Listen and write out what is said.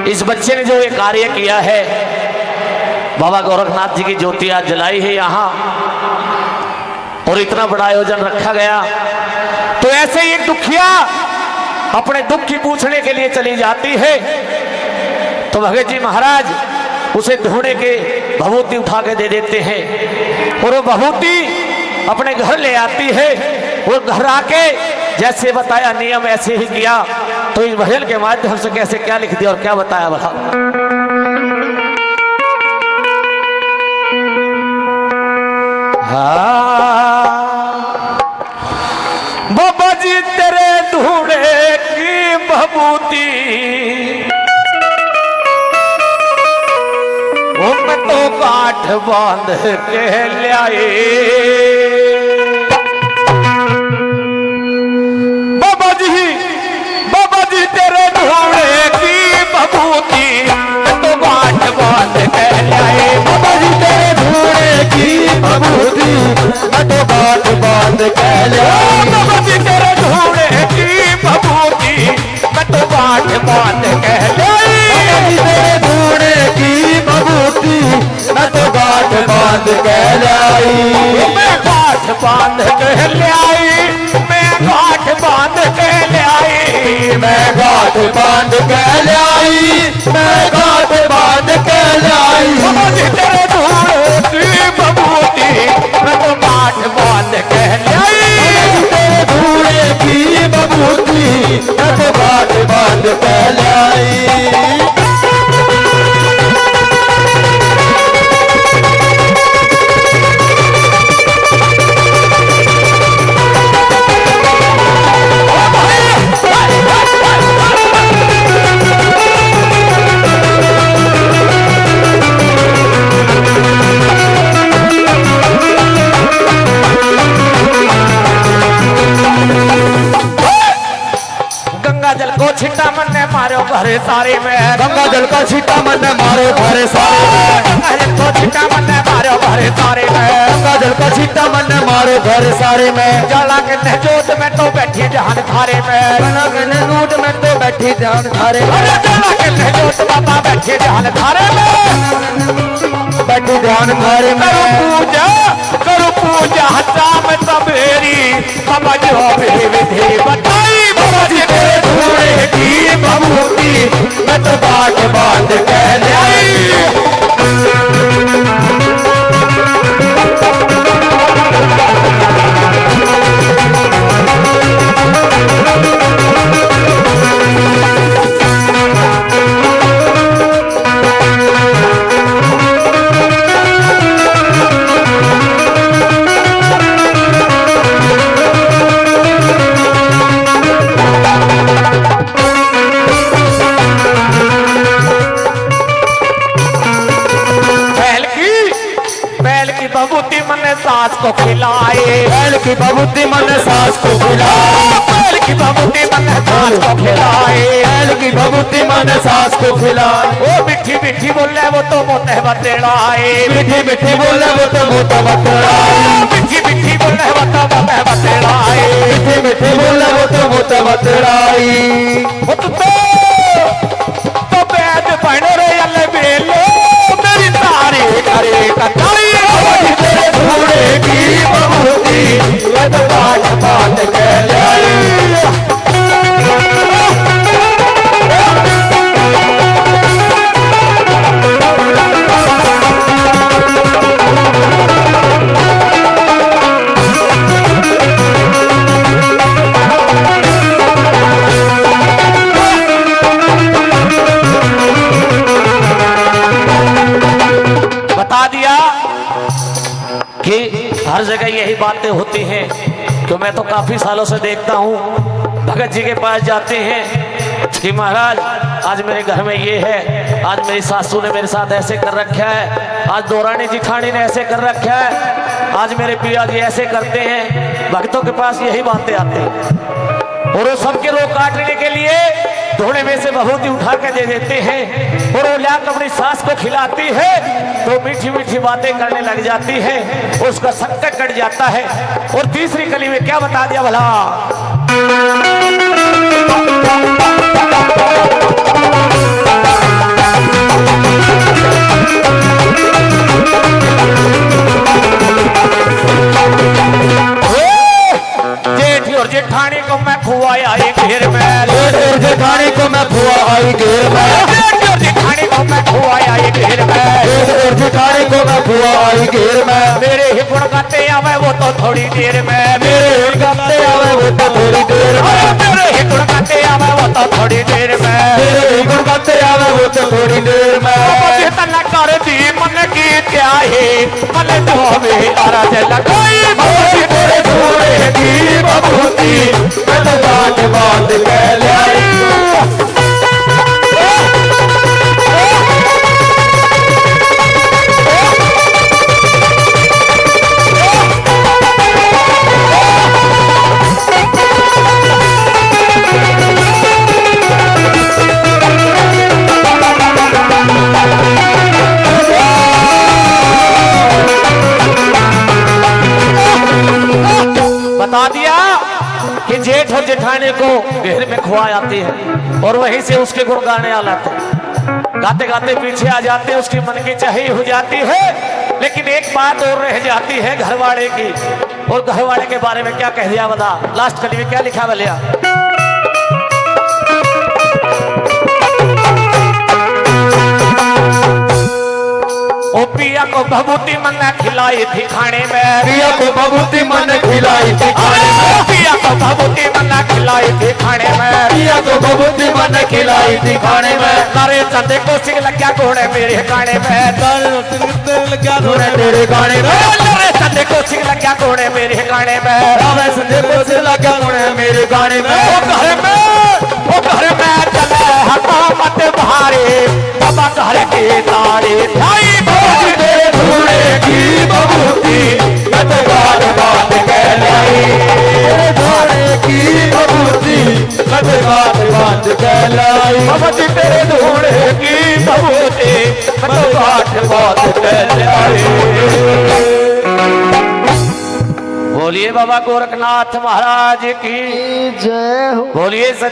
इस बच्चे ने जो ये कार्य किया है, बाबा गोरखनाथ जी की ज्योति आज जलाई है यहाँ और इतना बड़ा आयोजन रखा गया। तो ऐसे ही एक दुखिया अपने दुख की पूछने के लिए चली जाती है तो भगत जी महाराज उसे ढूंढे के भभूति उठा के दे देते हैं और वो भभूति अपने घर ले आती है। वो घर आके जैसे बताया नियम ऐसे ही किया। तो इस भजन के माध्यम से कैसे क्या लिख दिया और क्या बताया भला। बाबा जी तेरे ढूंढे की भभूति मैं तो काठ बांध के लाए। बाबा जी तेरे ढूंढे की भभूति मैं तो काठ बांध के लाए। बाबा जी तेरे ढूंढे की भभूति मैं तो काठ बांध के लाए। बाबा जी तेरे ढूंढे की भभूति मैं तो काठ बांध के लाए। तेरे ढूंढे की भभूति मैं तो गांठ बांध के लाई। मैं गांठ बांध के लाई। मैं गांठ बांध के लाई। मैं गांठ बांध के लाई। मैं गांठ बांध के लाई। बाबा जी तेरे ढूंढे की भभूति मैं तो गांठ बांध के लाई। तेरे ढूंढे की भभूति मैं तो गांठ बांध के लाई। गंगा जल को छिट्टा मन ने मारो भरे सारे में। गंगा जल का छिट्टा मन ने मारो भरे सारे में। गंगा जल को छिट्टा मन ने मारो भरे सारे में। गंगा जल का छिट्टा मन ने मारो भरे सारे में। जला के नजोत में तो बैठी ध्यान धारे में। जला के नजोत में तो बैठी ध्यान धारे में। जला के नजोत बाबा बैठी ध्यान धारे में। बैठी ध्यान धारे में। करो पूजा शाम सवेरी समझो विधि बताई। बाबा जी तेरे ढूंढे की भभूति मैं तो गांठ बांध के लाई। भभूति मन सास को खिलाए। बैल की भभूति मन सास को खिलाए। बैल की भभूति मन सास को खिलाए। बैल की भभूति मन सास को खिलाए। वो मिठी मिठी बोले वो तो मोते बतेड़ाए। मिठी मिठी बोले वो तो मोते बतेड़ाए। मिठी मिठी बोले वो तो मोते बतेड़ाए। मिठी मिठी बोले वो तो मोते बतेड़ाई। वो तो बैद पहनो रे अल्ले बेलो मेरी सारी करे कटाई। तेरे ढूंढे की भभूति मैं तो गांठ बांध के लाई। बता दिया कि हर जगह यही बातें होती हैं। तो मैं तो काफी सालों से देखता हूँ भगत जी के पास जाते हैं कि महाराज आज मेरे घर में ये है, आज मेरी सासू ने मेरे साथ ऐसे कर रखा है, आज दौरानी जिठानी ने ऐसे कर रखा है, आज मेरे पिया जी ऐसे करते हैं। भक्तों के पास यही बातें आती हैं और वो सबके रोग काटने के लिए थोड़े में से भभूति उठा के दे देते हैं और वो लाकर अपनी सास को खिलाती है तो मीठी मीठी बातें करने लग जाती है, उसका संकट कट जाता है। और तीसरी कली में क्या बता दिया भला, थोड़ी देर में, मेरे ही गुण गाते आवे वो तो थोड़ी देर में, मेरे ही गाते आवे वो तो थोड़ी देर में, मेरे ही गुण गाते आवे वो तो थोड़ी देर में, मेरे ही गुण गाते आवे वो तो थोड़ी देर में। मुझे तन कर दी मन की चाहे मन धोवे अरज लगाई मुझे तेरे धूड़े की बबूती मैं तो बात बात कह लाई। बता दिया कि जेठ और जेठानी को घेर में खुआ आती है और वहीं से उसके गुण गाने आ लाते, गाते गाते पीछे आ जाते, उसकी मन की चाही हो जाती है। लेकिन एक बात और रह जाती है घरवाले की, और घरवाले के बारे में क्या कह दिया बता, लास्ट कली में क्या लिखा बलिया। ओ पिया को भभूति मन खिलाई थी खाने में, पिया को बबूती मन खिलाई थी खाने में, पिया को भभूति मन खिलाई थी खाने में, पिया को बबूती मन खिलाई थी खाने में। नारे चंदे को सिंह लग्या घोड़े मेरे गाने में, लग्या घोड़े तेरे गाने में, नारे चंदे को सिंह लग्या घोड़े मेरे गाने में, रावे संदे को से लग्या घोड़े मेरे गाने में। ओ घर में चले हकामत भारे बाबा घर के तारे ढाई मुझे तेरे धूड़े की बबूती मैं तो बात बात कह लाई। तेरे धूड़े की बबूती मैं तो बात बात कह लाई। बाबा जी तेरे धूड़े की बबूती मैं तो बात कह लाई। बोलिए बाबा गोरखनाथ महाराज की जय हो। बोलिए सच